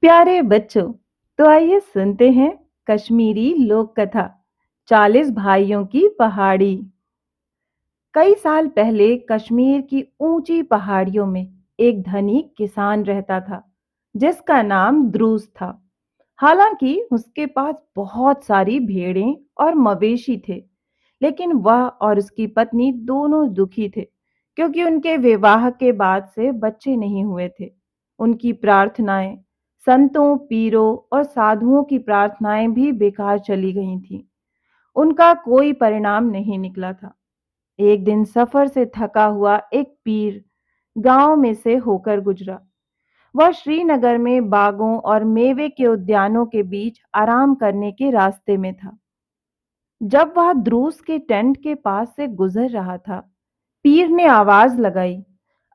प्यारे बच्चों, तो आइए सुनते हैं कश्मीरी लोक कथा 40 भाइयों की पहाड़ी। कई साल पहले कश्मीर की ऊंची पहाड़ियों में एक धनी किसान रहता था जिसका नाम द्रूस था। हालांकि उसके पास बहुत सारी भेड़ें और मवेशी थे, लेकिन वह और उसकी पत्नी दोनों दुखी थे क्योंकि उनके विवाह के बाद से बच्चे नहीं हुए थे। उनकी प्रार्थनाएं संतों, पीरों और साधुओं की प्रार्थनाएं भी बेकार चली गई थीं। उनका कोई परिणाम नहीं निकला था। एक दिन सफर से थका हुआ एक पीर गांव में से होकर गुजरा। वह श्रीनगर में बागों और मेवे के उद्यानों के बीच आराम करने के रास्ते में था। जब वह द्रूस के टेंट के पास से गुजर रहा था, पीर ने आवाज लगाई,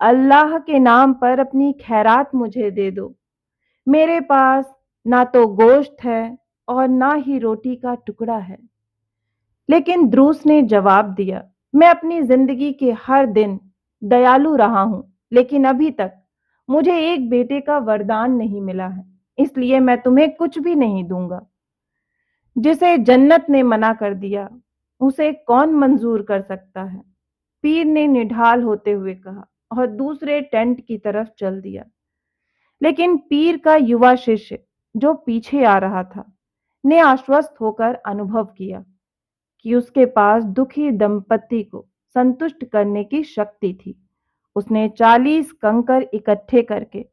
अल्लाह के नाम पर अपनी खैरात मुझे दे दो। मेरे पास ना तो गोश्त है और ना ही रोटी का टुकड़ा है। लेकिन द्रूस ने जवाब दिया, मैं अपनी जिंदगी के हर दिन दयालु रहा हूं, लेकिन अभी तक मुझे एक बेटे का वरदान नहीं मिला है, इसलिए मैं तुम्हें कुछ भी नहीं दूंगा। जिसे जन्नत ने मना कर दिया, उसे कौन मंजूर कर सकता है? पीर ने निढाल होते हुए कहा और दूसरे टेंट की तरफ चल दिया। लेकिन पीर का युवा शिष्य जो पीछे आ रहा था ने आश्वस्त होकर अनुभव किया कि उसके पास दुखी दंपति को संतुष्ट करने की शक्ति थी। उसने 40 कंकर इकट्ठे करके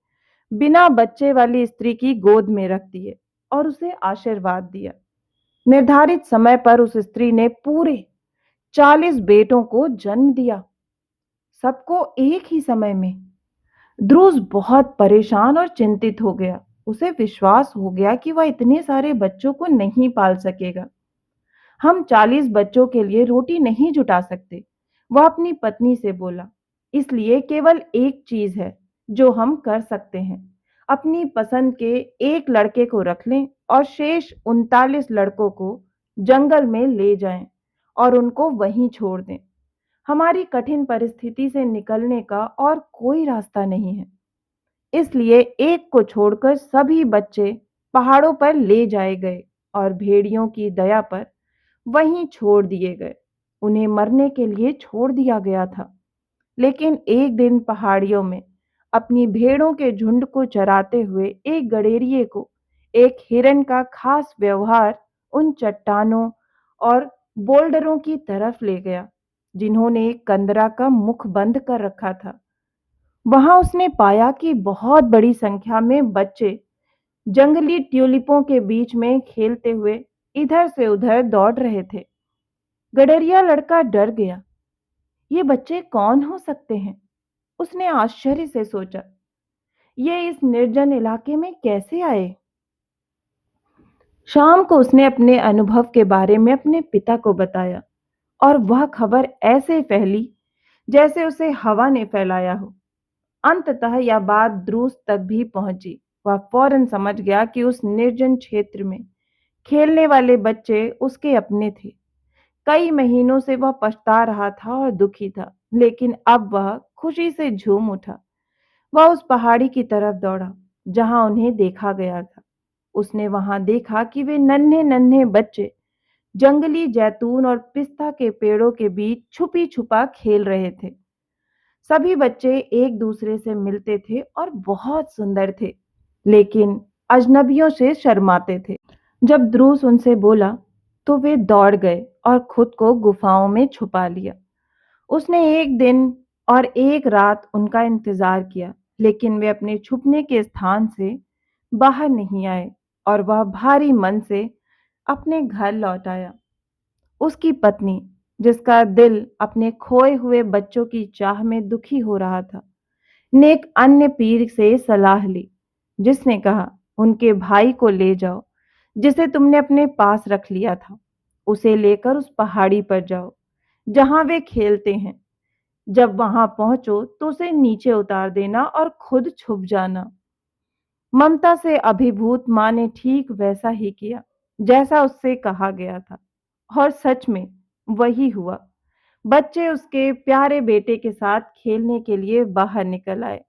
बिना बच्चे वाली स्त्री की गोद में रख दिए और उसे आशीर्वाद दिया। निर्धारित समय पर उस स्त्री ने पूरे 40 बेटों को जन्म दिया, सबको एक ही समय में। ध्रुव बहुत परेशान और चिंतित हो गया। उसे विश्वास हो गया कि वह इतने सारे बच्चों को नहीं पाल सकेगा। हम 40 बच्चों के लिए रोटी नहीं जुटा सकते, वह अपनी पत्नी से बोला। इसलिए केवल एक चीज है जो हम कर सकते हैं, अपनी पसंद के एक लड़के को रख लें और शेष 39 लड़कों को जंगल में ले जाएं और उनको वहीं छोड़ दें। हमारी कठिन परिस्थिति से निकलने का और कोई रास्ता नहीं है, इसलिए एक को छोड़कर सभी बच्चे पहाड़ों पर ले जाए गए और भेड़ियों की दया पर वहीं छोड़ दिए गए। उन्हें मरने के लिए छोड़ दिया गया था। लेकिन एक दिन पहाड़ियों में अपनी भेड़ों के झुंड को चराते हुए एक गडेरिए को एक हिरन का खास व्यवहार उन चट्टानों और बोल्डरों की तरफ ले गया जिन्होंने एक कंदरा का मुख बंद कर रखा था। वहां उसने पाया कि बहुत बड़ी संख्या में बच्चे जंगली ट्यूलिपों के बीच में खेलते हुए इधर से उधर दौड़ रहे थे। गडरिया लड़का डर गया। ये बच्चे कौन हो सकते हैं? उसने आश्चर्य से सोचा, ये इस निर्जन इलाके में कैसे आए? शाम को उसने अपने अनुभव के बारे में अपने पिता को बताया और वह खबर ऐसे फैली जैसे उसे हवा ने फैलाया हो। अंततः यह बात द्रूस तक भी पहुंची। वह फौरन समझ गया कि उस निर्जन क्षेत्र में खेलने वाले बच्चे उसके अपने थे। कई महीनों से वह पछता रहा था और दुखी था, लेकिन अब वह खुशी से झूम उठा। वह उस पहाड़ी की तरफ दौड़ा जहां उन्हें देखा गया था। उसने वहां देखा कि वे नन्हे नन्हे बच्चे जंगली जैतून और पिस्ता के पेड़ों के बीच छुपी छुपा खेल रहे थे। सभी बच्चे एक दूसरे से मिलते थे और बहुत सुंदर थे, लेकिन अजनबियों से शर्माते थे। जब द्रूस उनसे बोला तो वे दौड़ गए और खुद को गुफाओं में छुपा लिया। उसने एक दिन और एक रात उनका इंतजार किया, लेकिन वे अपने छुपने के स्थान से बाहर नहीं आए और वह भारी मन से अपने घर लौट आया। उसकी पत्नी, जिसका दिल अपने खोए हुए बच्चों की चाह में दुखी हो रहा था, ने एक अन्य पीर से सलाह ली, जिसने कहा, उनके भाई को ले जाओ जिसे तुमने अपने पास रख लिया था। उसे लेकर उस पहाड़ी पर जाओ जहां वे खेलते हैं। जब वहां पहुंचो तो उसे नीचे उतार देना और खुद छुप जाना। ममता से अभिभूत मां ने ठीक वैसा ही किया जैसा उससे कहा गया था, और सच में वही हुआ। बच्चे उसके प्यारे बेटे के साथ खेलने के लिए बाहर निकल आए।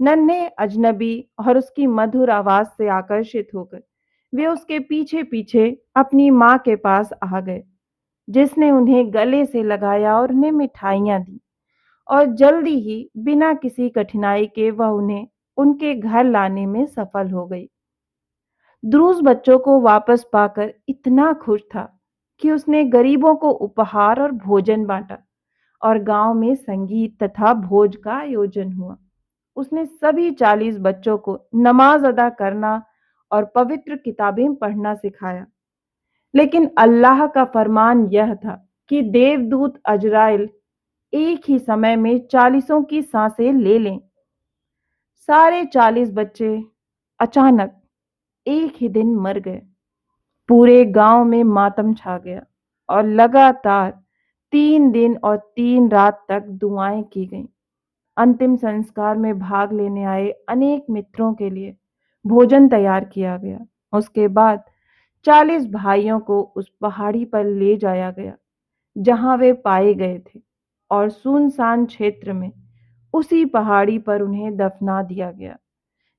नन्हे अजनबी और उसकी मधुर आवाज से आकर्षित होकर वे उसके पीछे पीछे अपनी माँ के पास आ गए, जिसने उन्हें गले से लगाया और उन्हें मिठाइयाँ दी। और जल्दी ही बिना किसी कठिनाई के वह उन्हें उनके घर लाने में सफल हो गई। ध्रुव बच्चों को वापस पाकर इतना खुश था कि उसने गरीबों को उपहार और भोजन बांटा और गांव में संगीत तथा भोज का आयोजन हुआ। उसने सभी 40 बच्चों को नमाज अदा करना और पवित्र किताबें पढ़ना सिखाया। लेकिन अल्लाह का फरमान यह था कि देवदूत अजराइल एक ही समय में 40 की सांसें ले लें। सारे 40 बच्चे अचानक एक ही दिन मर गए। पूरे गांव में मातम छा गया और लगातार 3 दिन और 3 रात तक दुआएं की गईं। अंतिम संस्कार में भाग लेने आए अनेक मित्रों के लिए भोजन तैयार किया गया। उसके बाद 40 भाइयों को उस पहाड़ी पर ले जाया गया जहां वे पाए गए थे और सुनसान क्षेत्र में उसी पहाड़ी पर उन्हें दफना दिया गया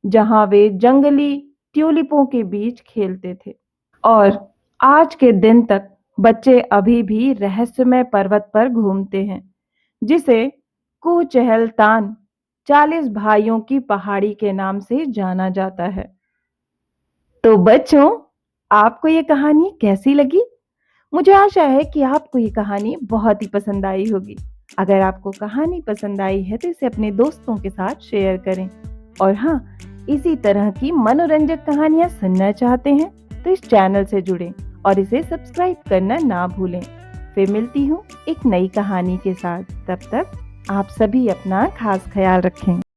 जहां वे जंगली ट्यूलिपों के बीच खेलते थे। और आज के दिन तक बच्चे अभी भी रहस्यमय पर्वत पर घूमते हैं, जिसे कुचहलतान 40 भाइयों की पहाड़ी के नाम से जाना जाता है। तो बच्चों, आपको ये कहानी कैसी लगी? मुझे आशा है कि आपको ये कहानी बहुत ही पसंद आई होगी। अगर आपको कहानी पसंद आई है तो इसे अपने दोस्तों के साथ शेयर करें। और हाँ, इसी तरह की मनोरंजक कहानियां सुनना चाहते हैं तो इस चैनल से जुड़ें और इसे सब्सक्राइब करना ना भूलें। फिर मिलती हूँ एक नई कहानी के साथ। तब तक आप सभी अपना खास ख्याल रखें।